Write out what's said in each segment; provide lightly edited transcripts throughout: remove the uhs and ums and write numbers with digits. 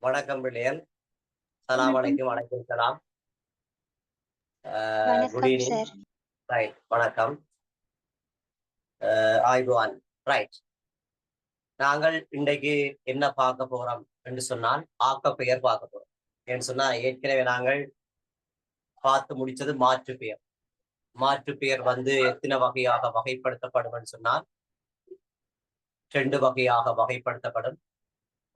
வணக்கம் பிள்ளைகள். சலாம் அலைக்கும். வணக்கம் சலாம். குட் வணக்கம் ஈவினிங். சார். ரைட், வணக்கம். ஆய்வான். ரைட், நாங்கள் இன்றைக்கு என்ன பார்க்க போறோம் என்று சொன்னால் ஆக்கப்பெயர் பார்க்க போறோம். என்று சொன்னா ஏற்கனவே நாங்கள் பார்த்து முடிச்சது மாற்று பெயர். மாற்று பெயர் எத்தனை வகையாக வகைப்படுத்தப்படும் சொன்னால் 2 வகையாக வகைப்படுத்தப்படும்.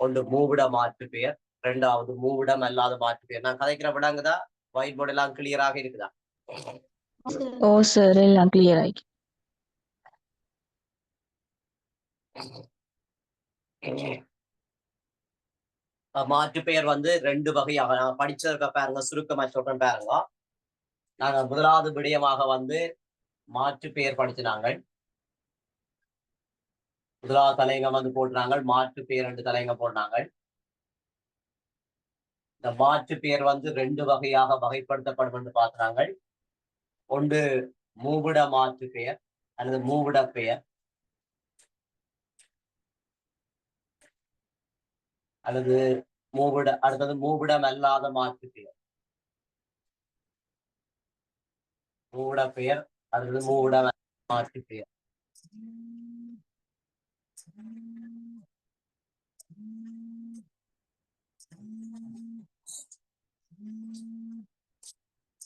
ஒன்று மூவிட மாற்று பெயர், 2வது மூவிடம் அல்லாத மாற்று பெயர். நான் கதைக்கிற விடாங்குதா? ஒயிட் போர்டு எல்லாம் கிளியராக இருக்குதா? ஓ சார், எல்லாம் கிளியர் ஆகி. மாற்று பெயர் 2 வகையாக நான் படிச்சிருக்க பாருங்க. சுருக்கமா சொல்றேன் பாருங்க. நாங்க முதலாவது விடயமாக மாற்று பெயர் படிச்சினாங்க. முதலாவது தலைங்க போட்டாங்க மாற்று பெயர் 2 தலைங்க போட்டாங்க. இந்த மாற்று பெயர் 2 வகையாக வகைப்படுத்தப்படும் என்று பார்க்கிறாங்க. ஒன்று மூவிட மாற்று பெயர் அல்லது மூவிட பெயர், அல்லது அடுத்தது மூவிடம் அல்லாத மாற்று பெயர். மூவிட பெயர் அல்லது மூவிடம் மாற்று பெயர்.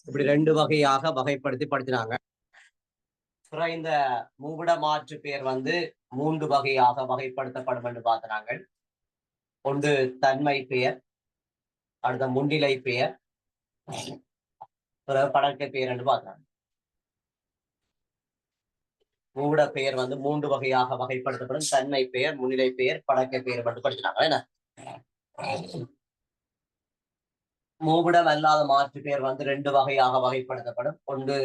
இப்படி 2 வகையாக வகைப்படுத்தி படுத்தினாங்க. இந்த மூவிட மாற்று பெயர் 3 வகையாக வகைப்படுத்தப்படும் என்று பார்க்கிறாங்க. ஒன்று தன்மை பெயர், அடுத்த முன்னிலை பெயர், படற்கை பெயர் என்று பார்க்கிறாங்க. மூவிட பெயர் 3 வகையாக வகைப்படுத்தப்படும். தன்மை பெயர், முன்னிலை பெயர், படற்கை பெயர் என்று படிக்கிறாங்க. என்ன மூவிடம் அல்லாத மாற்று பெயர் 2 வகையாக வகைப்படுத்தப்படும். ஒன்று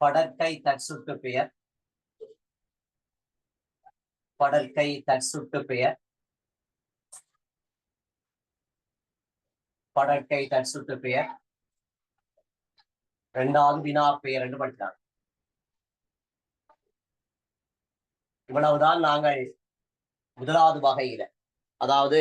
படற்கை தற்சுட்டு பெயர், படற்கை தற்சுட்டு பெயர், படற்கை தற்சுட்டு பெயர், 2வது வினா பெயர் என்று படிக்கிறாங்க. இவ்வளவுதான் நாங்கள் முதலாவது வகையில, அதாவது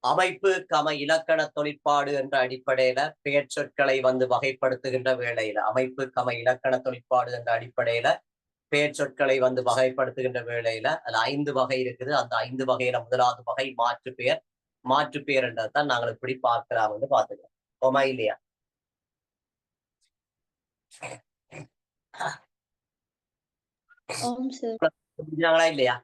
அமைப்பு கம இலக்கண தொழிற்பாடு என்ற அடிப்படையில பெயர் சொற்களை வகைப்படுத்துகின்ற வேளையில, அமைப்பு கம இலக்கண தொழிற்பாடு என்ற அடிப்படையில பெயர் சொற்களை வகைப்படுத்துகின்ற வேளையில அதுல 5 வகை இருக்குது. அந்த 5 வகையில முதலாவது வகை மாற்று பெயர். மாற்று பெயர் என்றதான் நாங்கள் இப்படி பார்க்கலாம் பார்த்துக்கிறோம். ஓமா இல்லையா? புரிஞ்சாங்களா இல்லையா?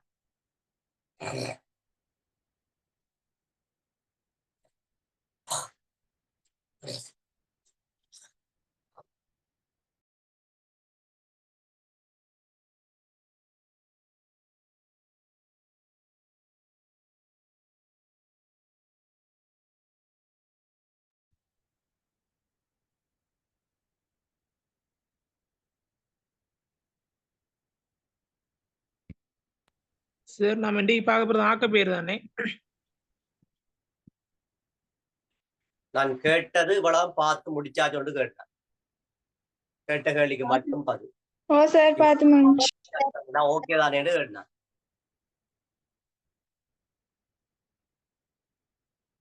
சார், நம்ம இன்றைக்கு பார்க்க போறது ஆக்கப்பெயர் தானே? நான் கேட்டது இவ்வளவு பார்த்து முடிச்சாச்சோண்டு கேட்டேன். கேட்ட கேள்விக்கு மட்டும் பதில். ஓ சார், பார்த்து முடிச்சு. நான் ஓகே தானே கேட்டேன்.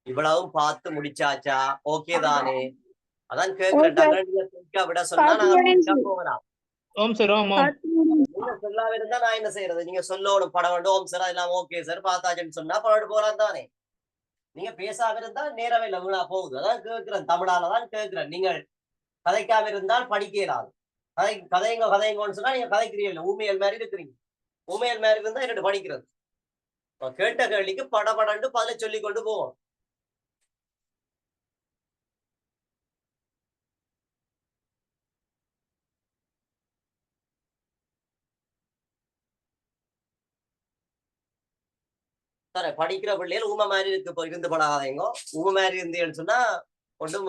இவ்வளவும் பார்த்து முடிச்சாச்சா? ஓகே தானே? அதான் கேட்கிறேன். விட சொன்னா நாங்க போகலாம். ஓம் சார். ஓம் ஓம். நீங்க சொல்லாம இருந்தா நான் என்ன செய்யறது? நீங்க சொல்லணும் படம் வேண்டும். ஓம் சார் அதெல்லாம் ஓகே சார் பார்த்தாச்சுன்னு சொன்னா படம் போலாம் தானே? நீங்க பேசாம இருந்தா நேரமே இல்லை, வீணா போகுது. அதான் கேட்கிறேன், தமிழாலதான் கேட்கிறேன். நீங்கள் கதைக்காம இருந்தால் படிக்கிறாது. கதைங்கன்னு சொன்னா நீங்க கதைக்கிறீங்க, ஊமையல் மாதிரி இருக்கிறீங்க. ஊமையல் மாதிரி இருந்தா என்னட்டு படிக்கிறது? கேட்ட கேள்விக்கு படபடன்னு பதில சொல்லி கொண்டு போவோம். சார், படிக்கிற பிள்ளைகள் ஊமை மாதிரி இருந்து படாதீங்க. ஊமை மாதிரி இருந்தேன்னு சொன்னா ஒன்றும்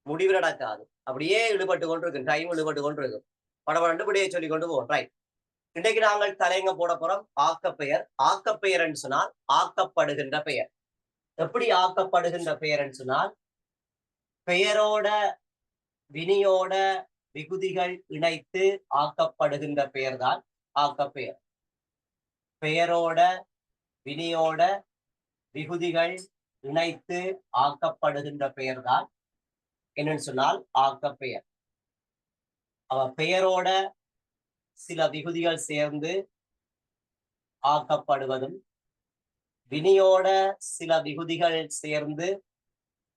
முடிவு நடக்காது. அப்படியே ஈடுபட்டு கொண்டு இருக்கு, டைம் ஈடுபட்டு கொண்டு இருக்கு. படபடன்னு இப்படியே சொல்லி கொண்டு போவோம். ரைட், இன்றைக்கு நாங்கள் தலைங்க போட போறோம் ஆக்கப்பெயர். ஆக்கப்பெயர் என்று சொன்னால் ஆக்கப்படுகின்ற பெயர். எப்படி ஆக்கப்படுகின்ற பெயர் என்று சொன்னால் பெயரோட வினியோட விகுதிகள் இணைத்து ஆக்கப்படுகின்ற பெயர் தான் ஆக்கப்பெயர். பெயரோட வினியோட விகுதிகள் இணைத்து ஆக்கப்படுகின்ற பெயர்தான் என்னன்னு சொன்னால் ஆக்கப்பெயர். அவ பெயரோட சில விகுதிகள் சேர்ந்து ஆக்கப்படுவதும் வினியோட சில விகுதிகள் சேர்ந்து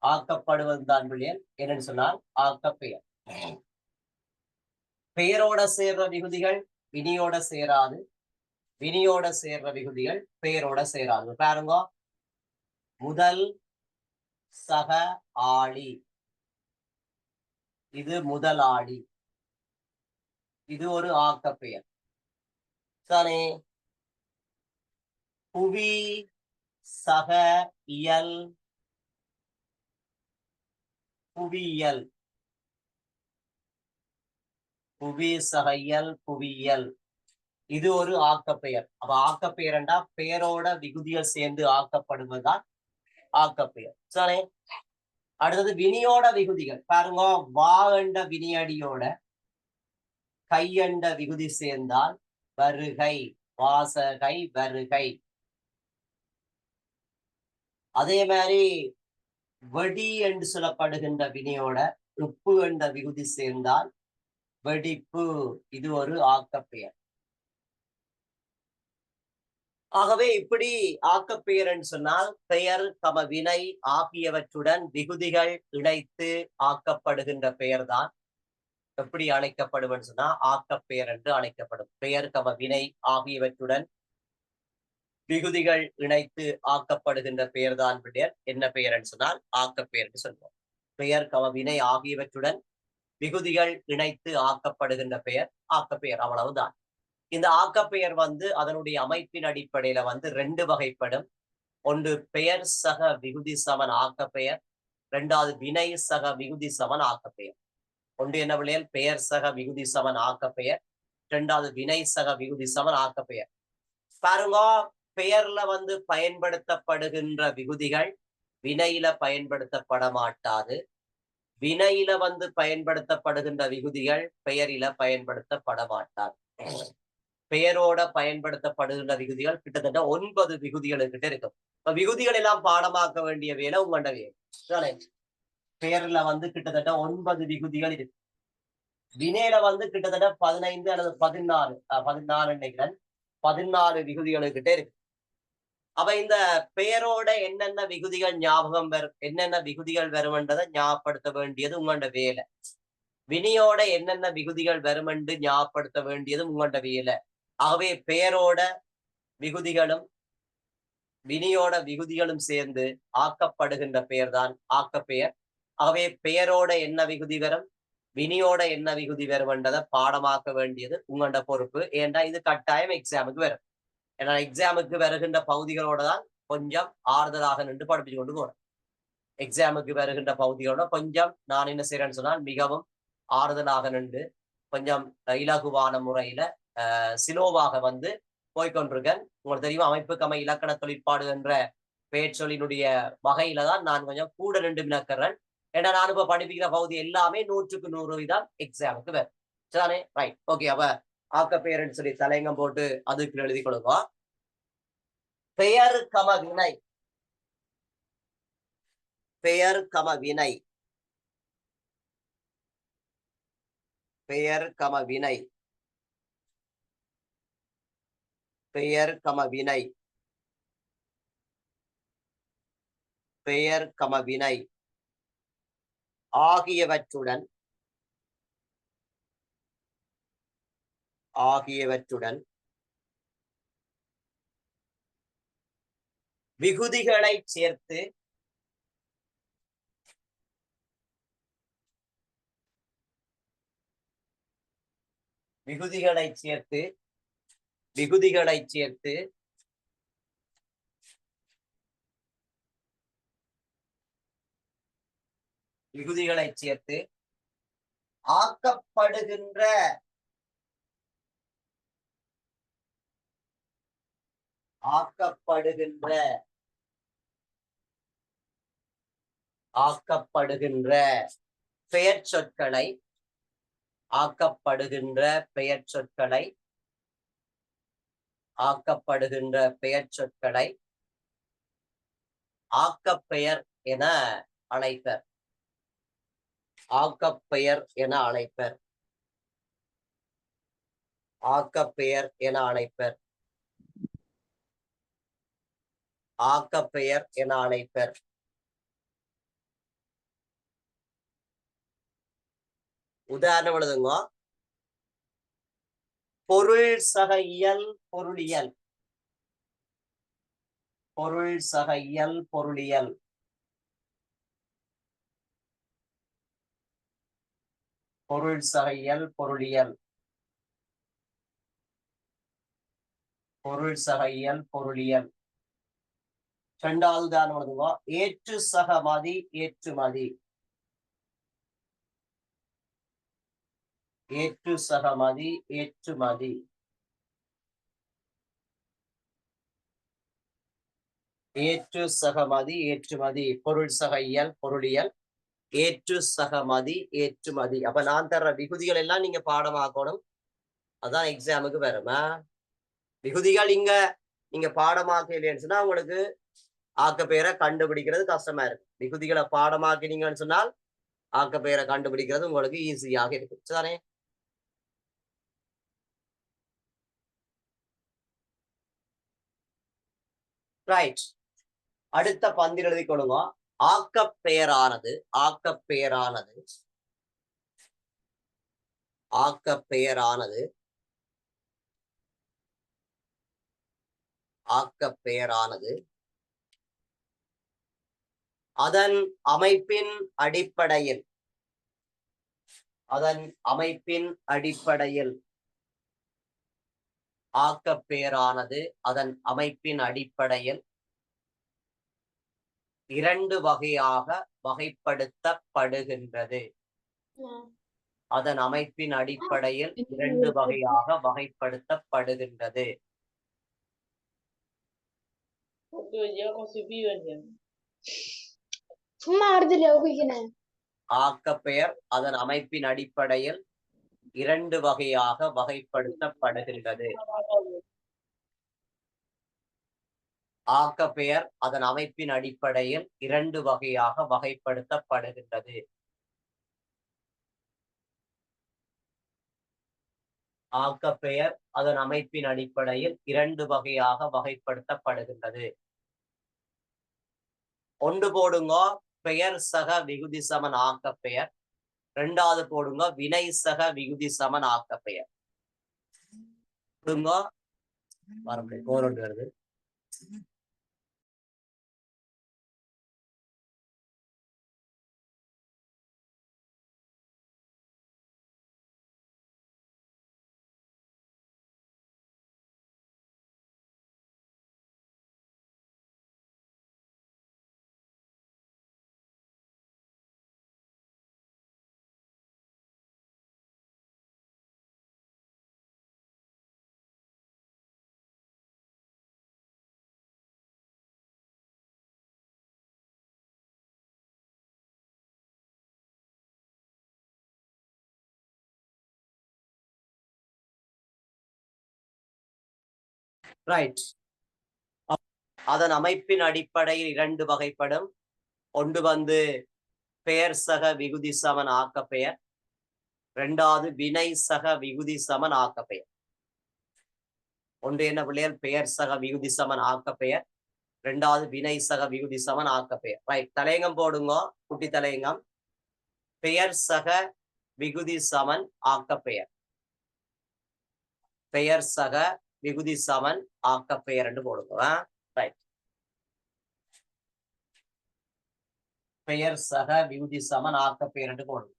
ஆக்கப்படுவதுதான் பிள்ளைகள் என்னன்னு சொன்னால் ஆக்கப்பெயர். பெயரோட சேர்ற விகுதிகள் வினியோட சேராது, வினியோட சேர்ற விகுதிகள் பெயரோட சேராது. பாருங்க, முதல் சக ஆளி, இது முதலாளி, இது ஒரு ஆக்கப்பெயர் தானே. புவி சக இயல், புவியியல், புவி சக இயல், புவியியல், இது ஒரு ஆக்கப்பெயர். அப்ப ஆக்கப்பெயர் என்றா பெயரோட விகுதிகள் சேர்ந்து ஆக்கப்படுவதுதான் ஆக்கப்பெயர் தானே. அடுத்தது வினியோட விகுதிகள். பாருங்க, வா என்ற வினியடியோட கையண்ட விகுதி சேர்ந்தால் வருகை, வாசகை, வருகை. அதே மாதிரி வெடி என்று சொல்லப்படுகின்ற வினையோட உப்பு என்ற விகுதி சேர்ந்தால் வெடிப்பு, இது ஒரு ஆக்கப்பெயர். ஆகவே இப்படி ஆக்கப்பெயர் என்று சொன்னால் பெயர் கம வினை ஆகியவற்றுடன் விகுதிகள் இணைத்து ஆக்கப்படுகின்ற பெயர்தான் எப்படி அழைக்கப்படும் சொன்னா ஆக்கப்பெயர் என்று அழைக்கப்படும். பெயர் கம வினை ஆகியவற்றுடன் விகுதிகள் இணைத்து ஆக்கப்படுகின்ற பெயர்தான் பெயர் என்ன பெயர் என்று சொன்னால் ஆக்கப்பெயர் என்று சொல்வோம். பெயர் கம வினை ஆகியவற்றுடன் விகுதிகள் இணைத்து ஆக்கப்படுகின்ற பெயர் ஆக்கப்பெயர், அவ்வளவுதான். இந்த ஆக்கப்பெயர் அதனுடைய அமைப்பின் அடிப்படையில ரெண்டு வகைப்படும். ஒன்று பெயர் சக விகுதி சமன் ஆக்கப்பெயர், இரண்டாவது வினை சக விகுதி சமன் ஆக்கப்பெயர். ஒன்று என்ன விளையல், பெயர் சக விகுதி சமன் ஆக்கப்பெயர், இரண்டாவது வினை சக விகுதி சமன் ஆக்கப்பெயர். பாருங்க, பெயர்ல பயன்படுத்தப்படுகின்ற விகுதிகள் வினையில பயன்படுத்தப்பட மாட்டாது, வினையில பயன்படுத்தப்படுகின்ற விகுதிகள் பெயரில பயன்படுத்தப்பட மாட்டாது. பெயரோட பயன்படுத்தப்படுகின்ற விகுதிகள் கிட்டத்தட்ட 9 விகுதிகள் கிட்ட இருக்கும். இப்ப விகுதிகள் எல்லாம் பாடமாக்க வேண்டிய வேலை உங்கண்ட வேலை. பெயர்ல கிட்டத்தட்ட 9 விகுதிகள் இருக்கு. வினையில கிட்டத்தட்ட 15 அல்லது 14 நினைக்கிறேன், 14 விகுதிகளுக்கிட்ட இருக்கு. அப்ப இந்த பெயரோட என்னென்ன விகுதிகள் ஞாபகம் வரும், என்னென்ன விகுதிகள் வரும்ன்றதை ஞாபகப்படுத்த வேண்டியது உங்கள்ட வேலை. வினியோட என்னென்ன விகுதிகள் வருமென்று ஞாபகப்படுத்த வேண்டியது உங்கள்ட வேலை. ஆகவே பெயரோட விகுதிகளும் வினியோட விகுதிகளும் சேர்ந்து ஆக்கப்படுகின்ற பெயர் தான் ஆக்கப்பெயர். ஆகவே பெயரோட என்ன விகுதி வரும், வினியோட என்ன விகுதி வரும்ன்றதை பாடமாக்க வேண்டியது உங்கள்ட பொறுப்பு. ஏண்டா இது கட்டாயம் எக்ஸாமுக்கு வரும். ஏன்னா எக்ஸாமுக்கு வருகின்ற பகுதிகளோட தான் கொஞ்சம் ஆறுதலாக நின்று படிப்பிச்சு கொண்டு போறேன். எக்ஸாமுக்கு வருகின்ற பகுதிகளோட கொஞ்சம் நான் என்ன செய்யறேன்னு சொன்னால் மிகவும் ஆறுதலாக நின்று கொஞ்சம் இலகுவான முறையில சிலோவாக போய்கொண்டிருக்கேன். உங்களுக்கு தெரியும், அமைப்பு கமை இலக்கண தொழிற்பாடு என்ற பெயர்ச்சொல்லினுடைய வகையில தான் நான் கொஞ்சம் கூட நின்று விளக்குறேன். ஏன்னா நான் இப்ப படிப்பிக்கிற பகுதி எல்லாமே 100க்கு 100% எக்ஸாமுக்கு வரும். சரிதானே? Right, okay. அப்ப ஆக்கப்பெயர்னு சொல்லி தலையங்கம் போட்டு அதுக்கு எழுதி கொடுங்க. பெயர் கம வினை, பெயர் கம வினை, பெயர் கம வினை, பெயர் கம வினை, பெயர் கம வினை ஆகியவற்றுடன் விகுதிகளை சேர்த்து விகுதிகளை சேர்த்து ஆக்கப்படுகின்ற பெயர் சொற்களை ஆக்கப்பெயர் என அழைப்பர். ஆக்கப்பெயர் என அழைப்பர். ஆக்கப்பெயர் என அழைப்பர். ஆக்கப்பெயர் என அழைப்பர். உதாரணம் எழுதுங்க. பொருள் சக இயல் பொருளியல். பொருள் சக இயல் பொருளியல். பொருள் சக இயல் பொருளியல். பொருள் சக இயல் பொருளியல். இரண்டாவது உதாரணம் எழுதுங்க. ஏற்று சகமதி ஏற்றுமதி. ஏற்று சகமதி ஏற்றுமதி. ஏற்று சகமதி ஏற்றுமதி. பொருள் சக இயல் பொருளியல். ஏற்று சகமதி ஏற்றுமதி. அப்ப நான் தர்ற விகுதிகள் எல்லாம் நீங்க பாடமாக்கணும். அதான் எக்ஸாமுக்கு வருமா. விகுதிகள் இங்க நீங்க பாடமாக்கலைன்னு சொன்னா உங்களுக்கு ஆக்க பெயரை கண்டுபிடிக்கிறது கஷ்டமா இருக்கு. விகுதிகளை பாடமாக்கினீங்கன்னு சொன்னால் ஆக்க பெயரை கண்டுபிடிக்கிறது உங்களுக்கு ஈஸியாக இருக்கு. சரிதானே? ரைட். அடுத்த பந்தில் எழுதி கொள்ளுங்க. ஆக்கப்பெயரானது ஆக்கப்பெயரானது ஆக்கப்பெயரானது ஆக்கப்பெயரானது அதன் அமைப்பின் அடிப்படையில் அதன் அமைப்பின் அடிப்படையில் ஆக்கப்பெயரானது அதன் அமைப்பின் அடிப்படையில் இரண்டு வகையாக வகைப்படுத்தப்படுகின்றது. அதன் அமைப்பின் அடிப்படையில் இரண்டு வகையாக வகைப்படுத்தப்படுகின்றது. ஆக்கப்பெயர் அதன் அமைப்பின் அடிப்படையில் இரண்டு வகையாக வகைப்படுத்தப்படுகின்றது. ஆக்கப்பெயர் அதன் அமைப்பின் அடிப்படையில் இரண்டு வகையாக வகைப்படுத்தப்படுகின்றது. ஆக்கப்பெயர் அதன் அமைப்பின் அடிப்படையில் இரண்டு வகையாக வகைப்படுத்தப்படுகின்றது. ஒன்று போடுங்க பெயர் சக விகுதி சமன் ஆக்கப்பெயர். இரண்டாவது போடுங்க வினை சக விகுதி சமன் ஆக்கப்பெயர். போடுங்க. மறுபடியும் கோல் ஒன்று வருது. ரைட். அதன் அமைப்பின் அடிப்படையில் இரண்டு வகைப்படும். ஒன்று பெயர் சக விகுதி சமன் ஆக்கப்பெயர். இரண்டாவது வினை சக விகுதி சமன் ஆக்கப்பெயர். ஒன்று என்ன பிள்ளைகள்? பெயர் சக விகுதி சமன் ஆக்கப்பெயர். இரண்டாவது வினை சக விகுதி சமன் ஆக்கப்பெயர். ரைட். தலையங்கம் போடுங்க. குட்டி தலையங்கம். பெயர் சக விகுதி சமன் ஆக்கப்பெயர். பெயர் சக விகுதி சமன் ஆக்கப்பெயர் என்று போடுங்க. ரைட். பெயர் சக விகுதி சமன் ஆக்கப்பெயர் என்று போடுங்க.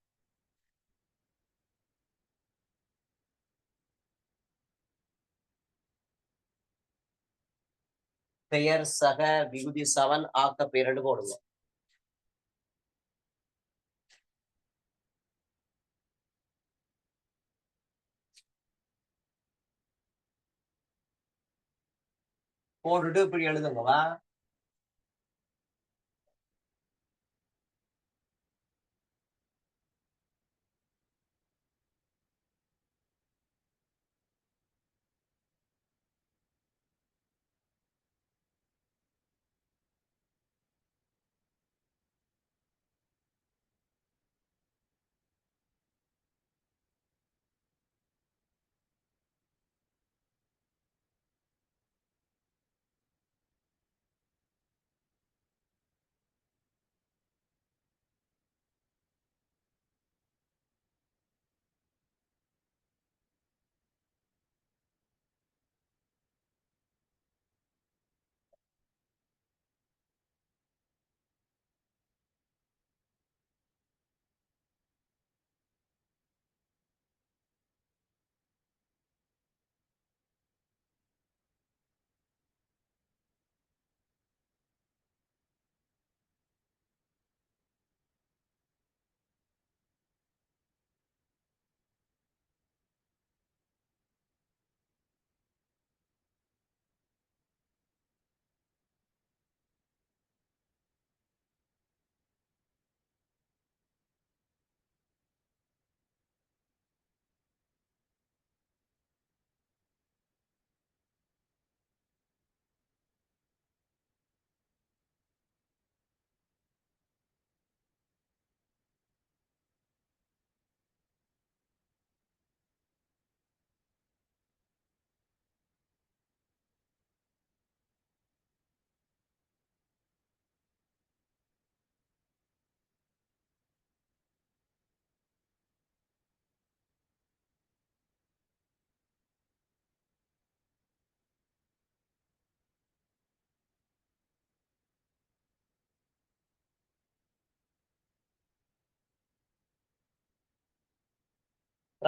பெயர் சக விகுதி சமன் ஆக்கப்பெயர் என்று போடுங்க. போட்டுட்டு இப்படி எழுதுங்கவா.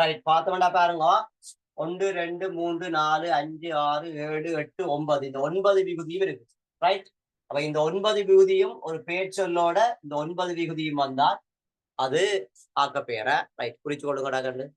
ரைட் பார்த்தோம்னா பாருங்க 1 2 3 4 5 6 7 8 9 இந்த 9 விகுதியும் இருக்கு ரைட். அப்ப இந்த 9 விகுதியும் ஒரு பேச்சொல்லோட இந்த 9 விகுதியும் வந்தால் அது ஆக்கப்பெயர ரைட் குறிச்சு கொள்ளுங்கடா கண்ணு.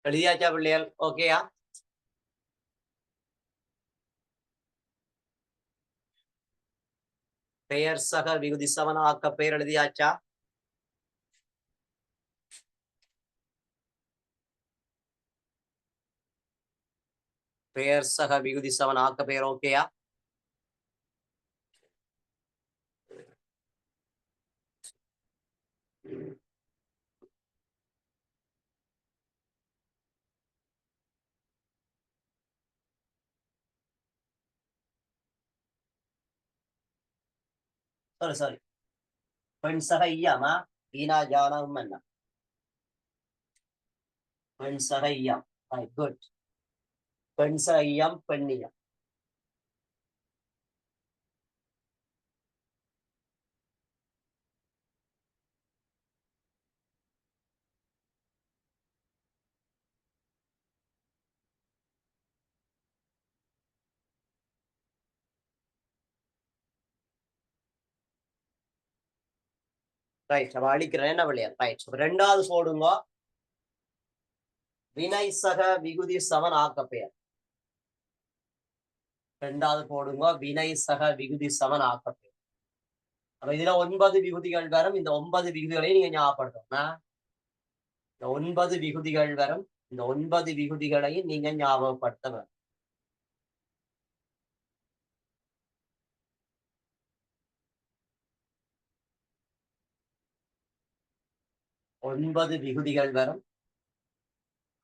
எழுதியாச்சா பிள்ளைகள்? ஓகேயா? பெயர் சக விகுதி சமன் ஆக்கப்பெயர் எழுதியாச்சா? பெயர் சக விகுதி சமன் ஆக்கப்பெயர் ஓகேயா? சாரி பெண் சக ஐயாமா ஈனா ஜானா உம்மன்னா பெண் சக ஐயாம் குட் பெண் சக ஐயாம் பெண்ணியம் ரைட் அப்ப அழிக்கிறேன் என்ன பிள்ளையார் ரைட் ரெண்டாவது போடுங்க வினை சக விகுதி சமன் ஆக்கப்பெயர் ரெண்டாவது போடுங்க வினை சக விகுதி சமன் ஆக்கப்பெயர் அப்ப இதுல 9 விகுதிகள் வரும் இந்த 9 விகுதிகளையும் நீங்க ஞாபகப்படுத்தணும் இந்த 9 விகுதிகள் வரும் இந்த 9 விகுதிகளையும் நீங்க ஞாபகப்படுத்த வேண்டும் ஒன்பது விகுதிகள் வரும்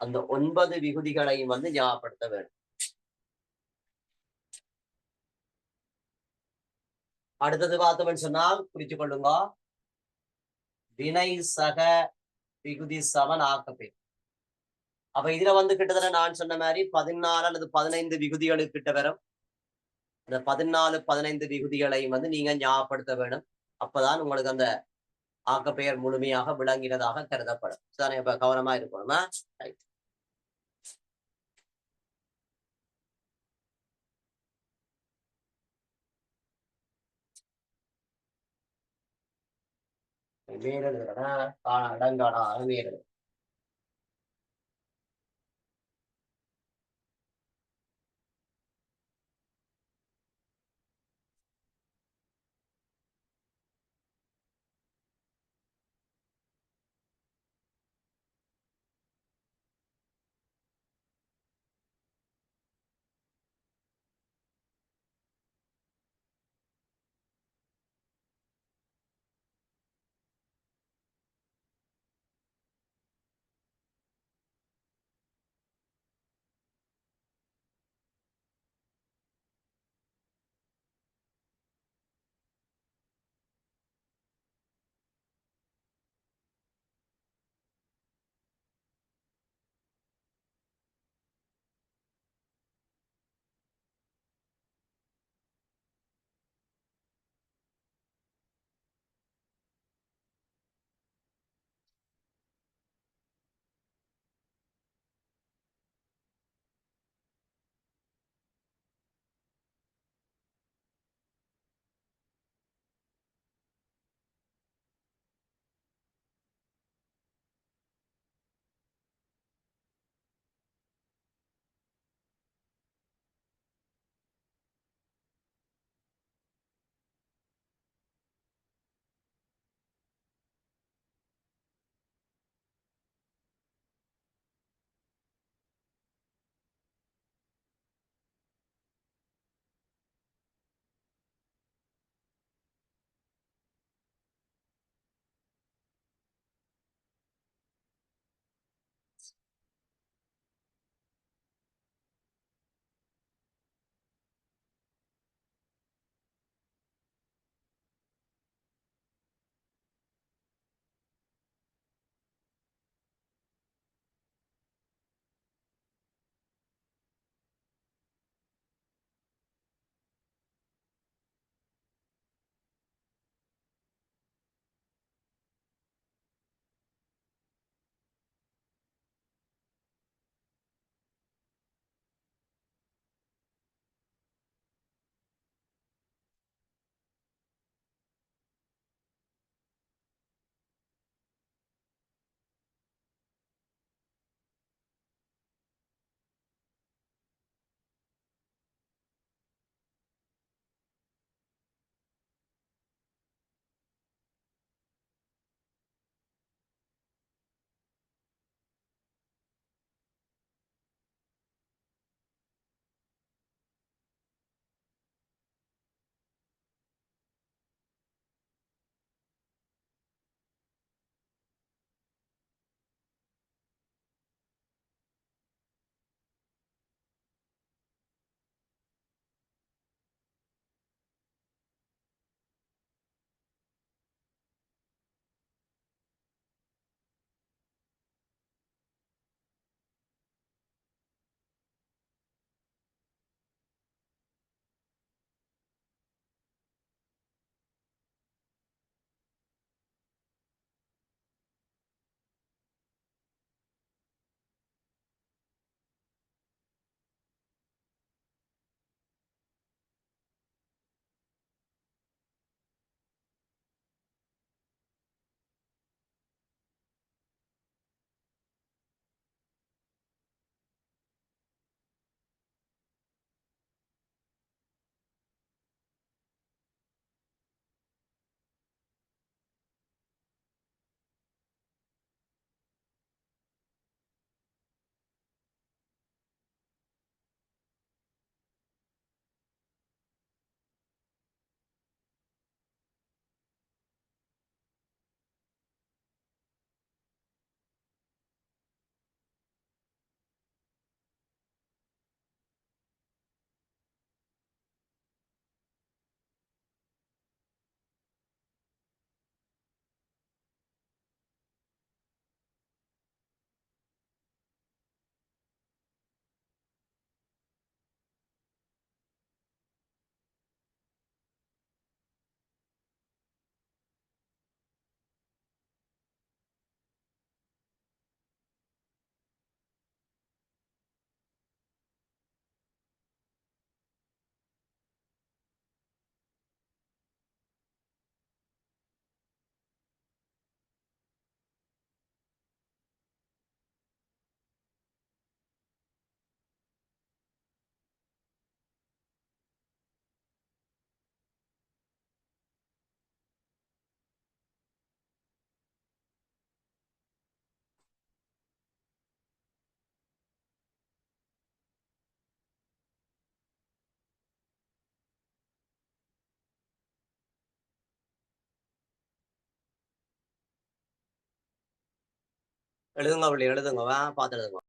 அந்த 9 விகுதிகளையும் ஞாபகப்படுத்த வேண்டும் அடுத்தது பார்த்தோம்னு சொன்னால் குறிச்சு கொள்ளுங்க வினை சக விகுதி சமன் ஆக்கப்பெயர் அப்ப இதுல கிட்டத்தட்ட நான் சொன்ன மாதிரி 14 அல்லது 15 விகுதிகளுக்கு கிட்ட வரும் அந்த 14 15 விகுதிகளையும் நீங்க ஞாபகப்படுத்த வேணும் அப்பதான் உங்களுக்கு அந்த ஆக்கப்பெயர் முழுமையாக விளங்கிறதாக கருதப்படும் சரிதானே இப்ப கவனமா இருக்கணுமா ரைட் மேலெழுதுறா அடங்காடா மேலெழு எழுதுங்க பிள்ளை எழுதுங்க பார்த்து எழுதுங்க.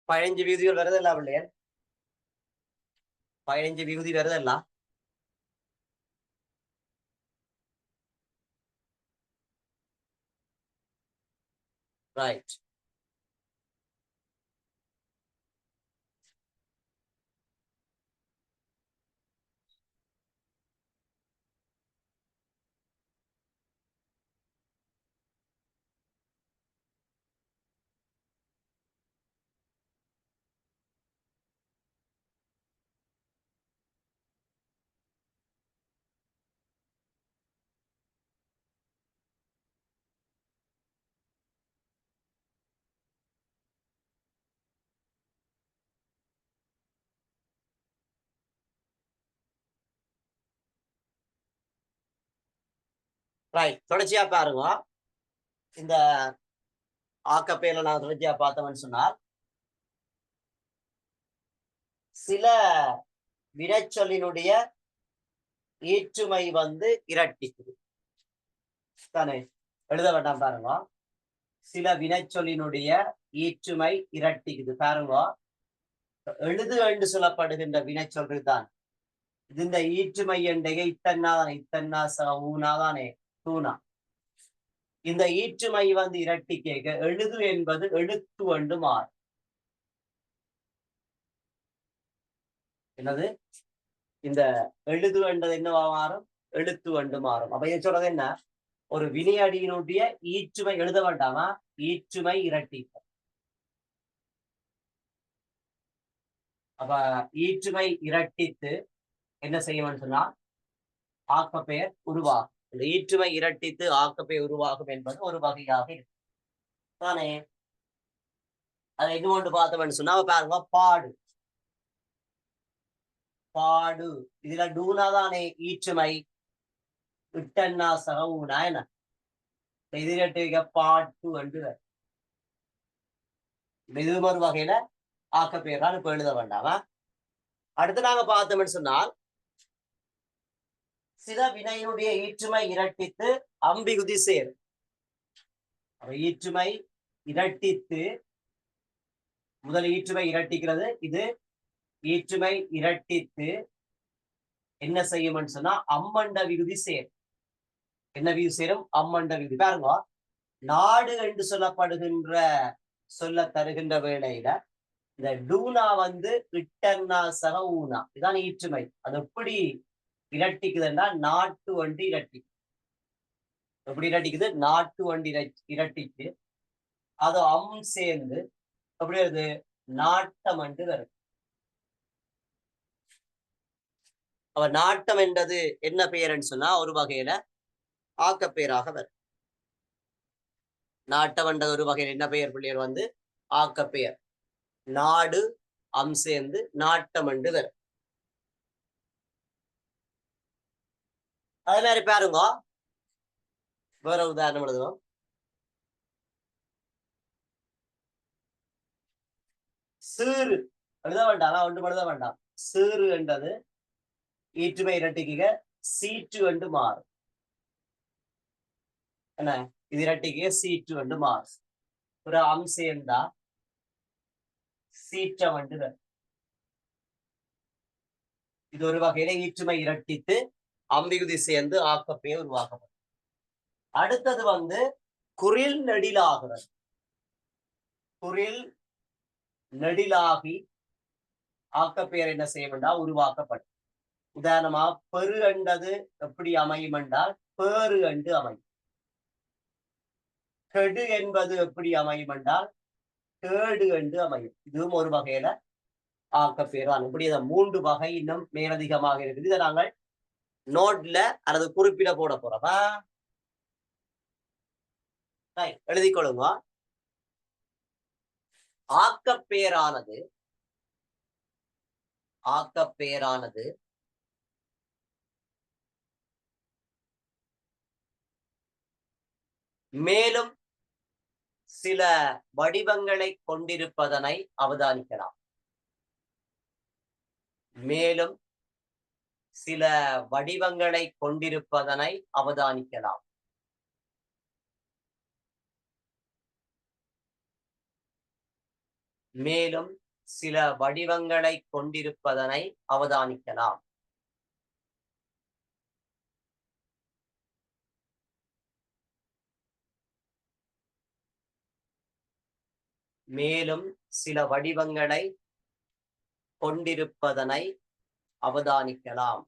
பதினஞ்சு விகுதிகள் வருதல்ல பிள்ளைய, 15 விகுதி வருதல்ல. ரைட். ரைட், தொடர்ச்சியா பாருங்க. இந்த ஆக்கப்பேர்ல நான் தொடர்ச்சியா பார்த்தோம்னு சொன்னால் சில வினைச்சொல்லினுடைய ஏற்றுமை வந்து இரட்டிக்குது தானே, எழுத வேண்டாம் பாருங்க. சில வினைச்சொல்லினுடைய ஈற்றுமை இரட்டிக்குது பாருங்க. எழுது என்று சொல்லப்படுகின்ற வினைச்சொல் தான் இது. இந்த ஈற்றுமை எண்டைய இத்தன்னாதானே, இத்தன்னா ஊனாதானே, தூணா. இந்த ஈற்றுமை வந்து இரட்டி கேட்க எழுது என்பது எழுத்து என்று மாறும். என்னது? இந்த எழுது என்றது என்னவா மாறும்? எழுத்து என்று மாறும். அப்ப இதை சொல்றது என்ன? ஒரு வினையடியினுடைய ஈற்றுமை எழுத வேண்டாமா, ஈற்றுமை இரட்டி. அப்ப ஈற்றுமை இரட்டித்து என்ன செய்யணும்னு சொன்னா ஆக்கப்பெயர் உருவாகும். இந்த ஈற்றுமை இரட்டித்து ஆக்கப்பெயர் உருவாகும் என்பது ஒரு வகையாக இருக்கு தானே. அதை இன்னொன்று பார்த்தோம்னு சொன்னா பாருங்க, பாடு. பாடு. இதுல டூனா தானே ஈற்றுமை, இட்டன்னா சகவுனா என்ன எதிரட்டு பாட்டு என்று இது ஒரு வகையில ஆக்கப்பெயரால் இப்ப எழுத வேண்டாமா. அடுத்து நாங்க பார்த்தோம்னு சொன்னால் சில வினையினுடைய ஈற்றுமை இரட்டித்து அம்பிகுதி சேரும். ஈற்றுமை இரட்டித்து முதல் ஈற்றுமை இரட்டிக்கிறது. இது ஈற்றுமை இரட்டித்து என்ன செய்யும் சொன்னா அம்மண்ட விகுதி சேரும். என்ன விகுதி சேரும்? அம்மண்ட விகுதி. பாருங்க, நாடு என்று சொல்லப்படுகின்ற சொல்ல தருகின்ற வேளையில இந்த டூனா வந்து இட்டன்னா சக ஊனா இதான் ஈற்றுமை. அது எப்படி இரட்டிக்குதுன்னா நாட்டு வண்டி இரட்டி. எப்படி இரட்டிக்குது? நாட்டு வண்டி இரட்டிக்கு அது சேர்ந்து எப்படி வருது? நாட்டம் என்று வருது. அவ நாட்டம் என்றது என்ன பெயர்ன்னு சொன்னா ஒரு வகையில ஆக்கப்பெயராக வரும். நாட்டம் என்றது ஒரு வகையில் என்ன பெயர் பிள்ளையர் வந்து ஆக்கப்பெயர். நாடு சேர்ந்து நாட்டம் என்று வரும். அதே மாதிரி பாருங்க, வேற உதாரணம் எழுதுவோம். சீறு எழுத வேண்டாம், ஒன்று எழுத வேண்டாம். சீறு என்றது ஈற்றுமை இரட்டிக்க சீற்று என்று மாறும். என்ன இது இரட்டிக்க சீற்று என்று மாறும். ஒரு சேர்ந்தா சீற்றம் என்று வரும். இது ஒரு வகையில ஈற்றுமை இரட்டித்து அம்பிகுதி சேர்ந்து ஆக்கப்பெயர் உருவாக்கப்படும். அடுத்தது வந்து குறில் நெடிலாகிறது. குறில் நெடிலாகி ஆக்கப்பெயர் என்ன செய்ய வேண்டாம்? உருவாக்கப்படும். உதாரணமா பெரு என்றது எப்படி அமையும் என்றால் பேறு என்று அமையும். கெடு என்பது எப்படி அமையும் என்றால் கேடு என்று அமையும். இதுவும் ஒரு வகையில ஆக்கப்பெயர். இப்படி மூன்று வகை இன்னும் மேலதிகமாக இருக்குது. இதை நாங்கள் நோட்ல அல்லது குறிப்பிட போட போறோமா? எழுதிக் கொள்ளுங்க. ஆக்கப்பெயரானது மேலும் சில வடிவங்களை கொண்டிருப்பதனை அவதானிக்கலாம். மேலும் சில வடிவங்களை கொண்டிருப்பதனை அவதானிக்கலாம். மேலும் சில வடிவங்களை கொண்டிருப்பதனை அவதானிக்கலாம். மேலும் சில வடிவங்களை கொண்டிருப்பதனை அவதானிக்கலாம்.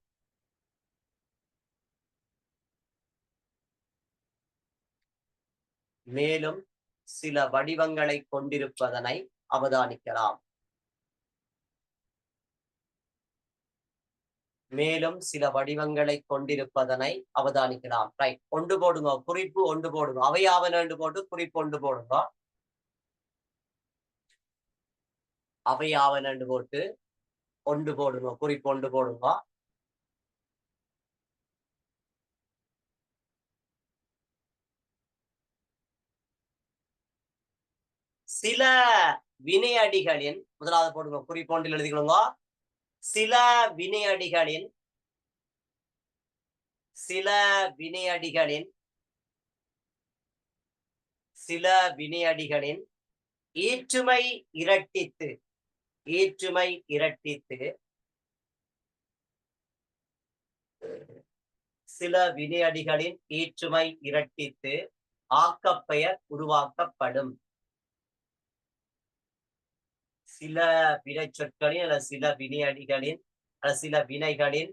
மேலும் சில வடிவங்களை கொண்டிருப்பதனை அவதானிக்கலாம். மேலும் சில வடிவங்களை கொண்டிருப்பதனை அவதானிக்கலாம். ரைட், ஒன்று போடுங்க, குறிப்பு ஒன்று போடுங்க. அவையாவன போட்டு குறிப்பு ஒன்று போடுங்க. அவையாவன போட்டு ஒன்று போடுங்க, குறிப்பு ஒன்று போடுங்க. சில வினையடிகளின் முதலாவது போடுங்க, குறிப்பு ஒன்றில் எழுதிக்கொள்ளுங்க. சில வினையடிகளின் ஈற்றுமை இரட்டித்து சில வினையடிகளின் ஈற்றுமை இரட்டித்து ஆக்கப்பெயர் உருவாக்கப்படும். சில வினை சொற்களின் அல்லது சில வினையடிகளின் அல்லது சில வினைகளின்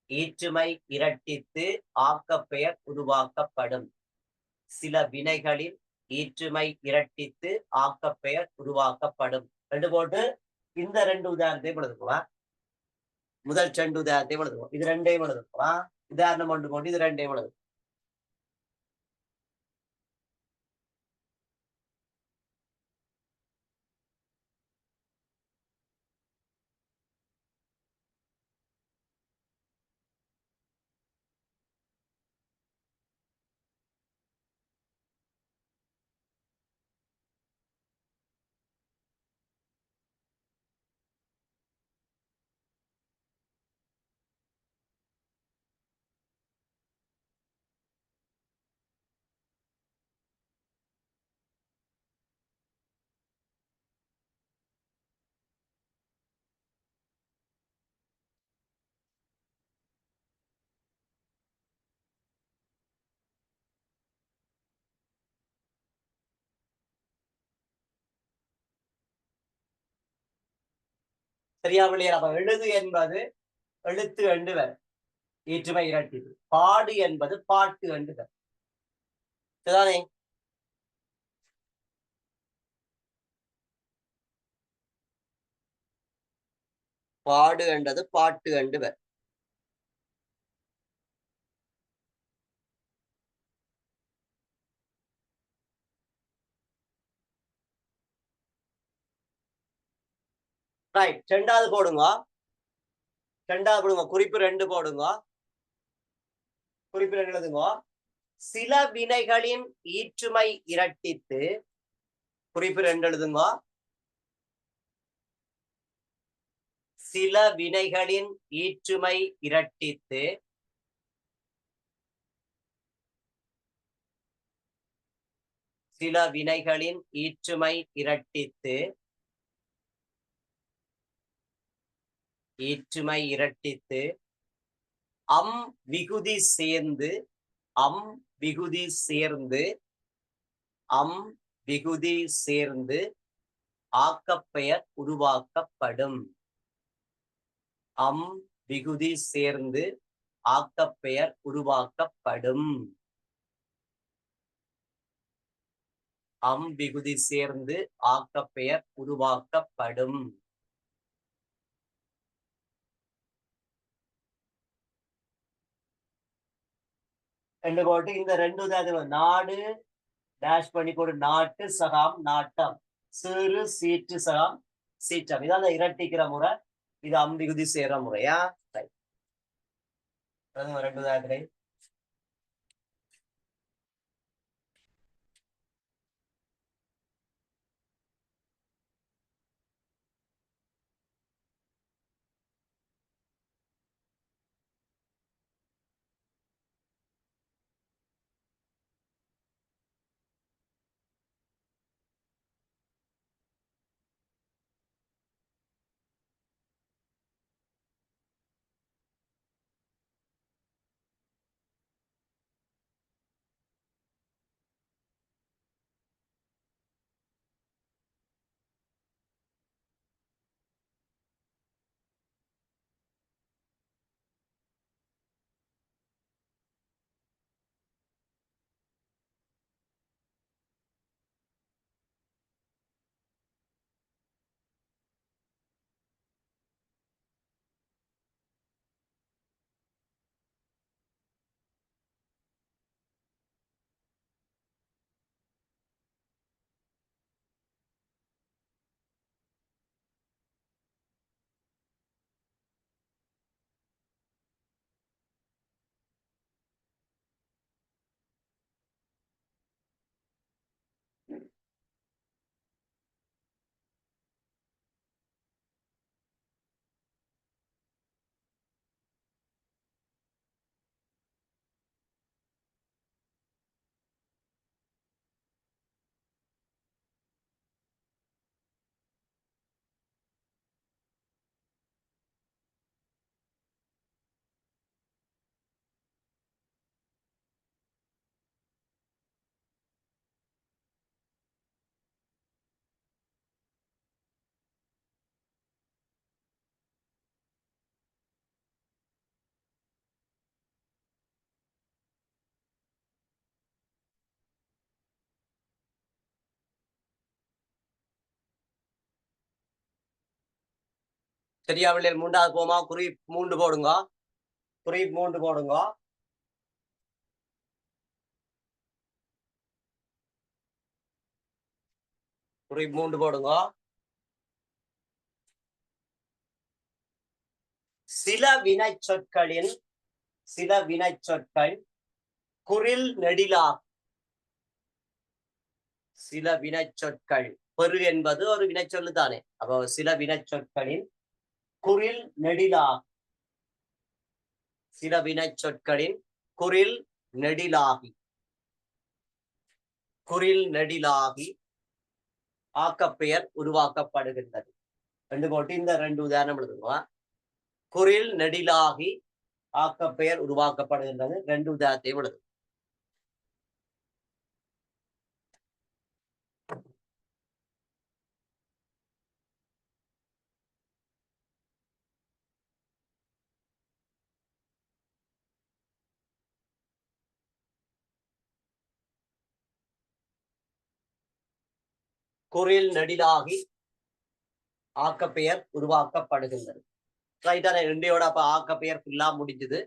ஈற்றுமை இரட்டித்து ஆக்கப்பெயர் உருவாக்கப்படும். சில வினைகளின் ஈற்றுமை இரட்டித்து ஆக்கப்பெயர் உருவாக்கப்படும். ரெண்டு போட்டு இந்த ரெண்டு உதாரணத்தையும் எழுதுக்குவா. முதல் ரெண்டு உதாரணத்தையும் எழுதுவோம். இது ரெண்டையும் எழுதுக்குவா. உதாரணம் ஒன்று போட்டு இது ரெண்டையும் எழுது. சரியா பிள்ளையா? அப்ப எழுது என்பது எழுத்து என்று வரும், ஈற்றுமை இரட்டிப்பு. பாடு என்பது பாட்டு என்று வரும். சரிதானே? பாடு என்றது பாட்டு என்று வரும். ரைட். ரெண்டாவது போடுங்க. ரெண்டாவது போடுங்க. குறிப்பு 2 போடுங்க. குறிப்பு 2 எழுதுங்க. சில வினைகளின் ஈற்றுமை இரட்டித்து. குறிப்பு 2 எழுதுங்க. சில வினைகளின் ஈற்றுமை இரட்டித்து சில வினைகளின் ஈற்றுமை இரட்டித்து ஈற்றுமை இரட்டித்து அம் விகுதி சேர்ந்து அம் விகுதி சேர்ந்து அம் விகுதி சேர்ந்து ஆக்கப்பெயர் உருவாக்கப்படும். அம் விகுதி சேர்ந்து ஆக்கப்பெயர் உருவாக்கப்படும். அம் விகுதி சேர்ந்து ஆக்கப்பெயர் உருவாக்கப்படும். ரெண்டு போட்டு இந்த 2 நாடு டேஷ் பண்ணி போடு. நாட்டு சகாம் நாட்டம், சிறு சீற்று சகாம் சீற்றம். இதான் அந்த இரட்டிக்கிற முறை. இது அம்பிகுதி சேர முறையா? 2 சரியா பிள்ளைகள்? 3வது போமா. குறிப் 3 போடுங்க. குறிப் 3 போடுங்க. குறிப் 3 போடுங்க. சில வினை சொற்களில் சில வினை சொற்கள் குறில் நெடிலா. சில வினை சொற்கள், பெரு என்பது ஒரு வினை சொல்லு தானே. அப்போ சில வினை சொற்களின் குறில் நெடிலா. சில வினை சொற்களின் குறில் நெடிலாகி குறில் நெடிலாகி ஆக்கப்பெயர் உருவாக்கப்படுகின்றது. 2 போட்டு இந்த 2 உதாரணம் எழுதுவோம். குறில் நெடிலாகி ஆக்கப்பெயர் உருவாக்கப்படுகின்றது. 2 உதாரணத்தை எழுது. குறில் நெடிலாகி ஆக்கப்பெயர் உருவாக்கப்படுகின்றது. ரைட்டான இன்றையோட அப்ப ஆக்கப்பெயர் ஃபுல்லா முடிஞ்சது.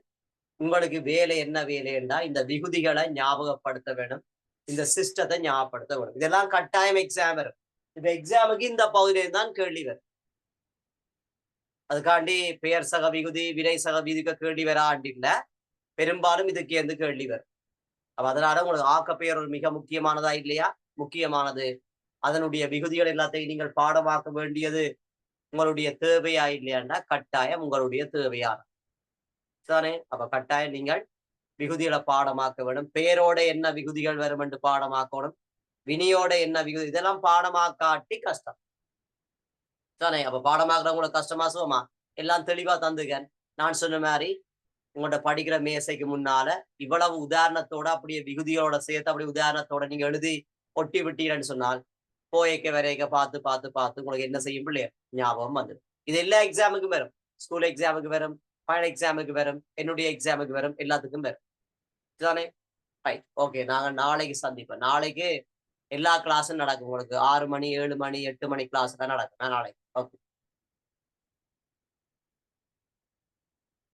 உங்களுக்கு வேலை என்ன வேலைன்னா இந்த விகுதிகளை ஞாபகப்படுத்த வேணும், இந்த சிஸ்டத்தை ஞாபகப்படுத்த வேணும். இதெல்லாம் கட்டாயம் எக்ஸாம் வரும். இப்ப எக்ஸாமுக்கு இந்த பகுதியில் தான் கேள்வி வரும். அதுக்காண்டி பெயர் சக விகுதி வினை சக விதிக்க கேள்வி வராண்டி இல்ல, பெரும்பாலும் இதுக்கு எந்த கேள்வி வரும். அப்ப அதனால உங்களுக்கு ஆக்கப்பெயர் ஒரு மிக முக்கியமானதா இல்லையா? முக்கியமானது. அதனுடைய விகுதிகள் எல்லாத்தையும் நீங்கள் பாடமாக்க வேண்டியது உங்களுடைய தேவையா இல்லையாண்டா கட்டாயம் உங்களுடைய தேவையான தானே. அப்ப கட்டாயம் நீங்கள் விகுதிகளை பாடமாக்க வேண்டும். பெயரோட என்ன விகுதிகள் வரும் என்று பாடமாக்கணும், வினியோட என்ன விகுதி, இதெல்லாம் பாடமாக்காட்டி கஷ்டம் தானே. அப்ப பாடமாக்குறவங்களுக்கு கஷ்டமா சுகமா எல்லாம் தெளிவா தந்துகன். நான் சொன்ன மாதிரி உங்கள்ட்ட படிக்கிற மேசைக்கு முன்னால இவ்வளவு உதாரணத்தோட அப்படியே விகுதியோட சேர்த்து அப்படியே உதாரணத்தோட நீங்க எழுதி ஒட்டி விட்டீங்கன்னு சொன்னால் போயக்க வரைக்க பார்த்து பார்த்து பார்த்து உங்களுக்கு என்ன செய்யும் பிள்ளைய ஞாபகம் வந்து. இது எல்லா எக்ஸாமுக்கும் வரும். ஸ்கூல் எக்ஸாமுக்கு வரும், ஃபைனல் எக்ஸாமுக்கு வரும், என்னுடைய எக்ஸாமுக்கு வரும், எல்லாத்துக்கும் வரும் தானே. Right, okay. நாங்க நாளைக்கு சந்திப்போம். நாளைக்கு எல்லா கிளாஸும் நடக்கும். உங்களுக்கு 6 மணி 7 மணி 8 மணி கிளாஸ் தான் நடக்கும் நாளைக்கு. ஓகே.